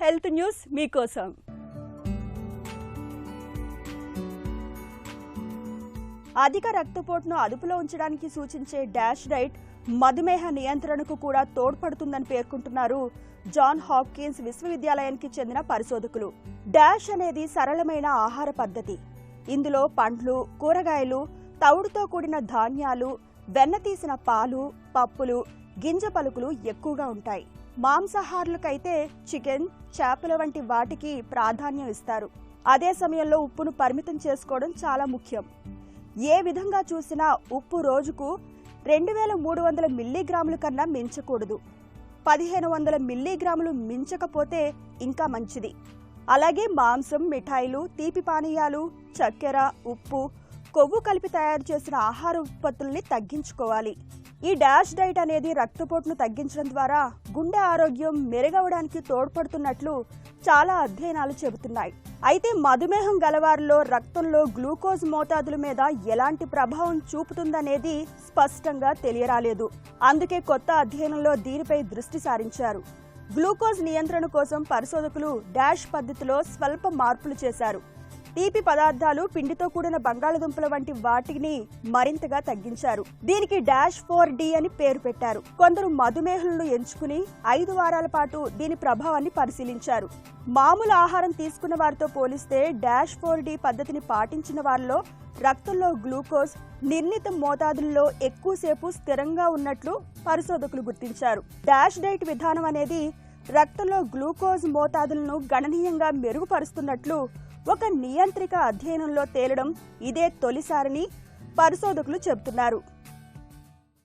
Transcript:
Health news మీకోసం. అధిక రక్తపోటును అదుపులో ఉంచడానికి సూచించే డాష్ డైట్ మధుమేహ నియంత్రణకు కూడా తోడ్పడుతుందని పేర్కొంటున్నారు జాన్ హాప్కిన్స్ విశ్వవిద్యాలయానికి చెందిన పరిశోధకులు. డాష్ అనేది సరళమైన ఆహార పద్ధతి. ఇందులో పండ్లు, కూరగాయలు, తవుడుతో కూడిన ధాన్యాలు, వెన్న తీసిన పాలు, పప్పులు, గింజ పలుకులు ఎక్కువగా ఉంటాయి. మాంసాహారులకైతే చికెన్, చేపల వంటి వాటికి ప్రాధాన్యం ఇస్తారు. అదే సమయంలో ఉప్పును పరిమితం చేసుకోవడం చాలా ముఖ్యం. ఏ విధంగా చూసినా ఉప్పు రోజుకు 2300 మిల్లీగ్రాముల కన్నా మించకూడదు. 1500 మిల్లీగ్రాములు మించకపోతే ఇంకా మంచిది. అలాగే మాంసం, మిఠాయిలు, తీపి పానీయాలు, చక్కెర, ఉప్పు, కొవ్వు కలిపి తయారు చేసిన ఆహార ఉత్పత్తుల్ని తగ్గించుకోవాలి. ఈ డాష్ డైట్ అనేది రక్తపోటును తగ్గించడం ద్వారా గుండె ఆరోగ్యం మెరుగవడానికి తోడ్పడుతున్నట్లు చాలా అధ్యయనాలు చెబుతున్నాయి. అయితే మధుమేహం గలవారిలో రక్తంలో గ్లూకోజ్ మోతాదుల మీద ఎలాంటి ప్రభావం చూపుతుందనేది స్పష్టంగా తెలియరాలేదు. అందుకే కొత్త అధ్యయనంలో దీనిపై దృష్టి సారించారు. గ్లూకోజ్ నియంత్రణ కోసం పరిశోధకులు డాష్ పద్ధతిలో స్వల్ప మార్పులు చేశారు. తీపి పదార్థాలు, పిండితో కూడిన బంగాళదుంపల వంటి వాటిని మరింతగా తగ్గించారు. దీనికి డాష్-4D అని పేరు పెట్టారు. కొందరు మధుమేహులను ఎంచుకుని 5 వారాల పాటు దీని ప్రభావాన్ని పరిశీలించారు. మామూలు ఆహారం తీసుకున్న వారితో పోలిస్తే డాష్-4D పద్ధతిని పాటించిన వారిలో రక్తంలో గ్లూకోజ్ నిర్ణీత మోతాదుల్లో ఎక్కువసేపు స్థిరంగా ఉన్నట్లు పరిశోధకులు గుర్తించారు. డాష్ డైట్ విధానం అనేది రక్తంలో గ్లూకోజ్ మోతాదులను గణనీయంగా మెరుగుపరుస్తున్నట్లు ఒక నియంత్రిక అధ్యయనంలో తేలడం ఇదే తొలిసారని పరిశోధకులు చెబుతున్నారు.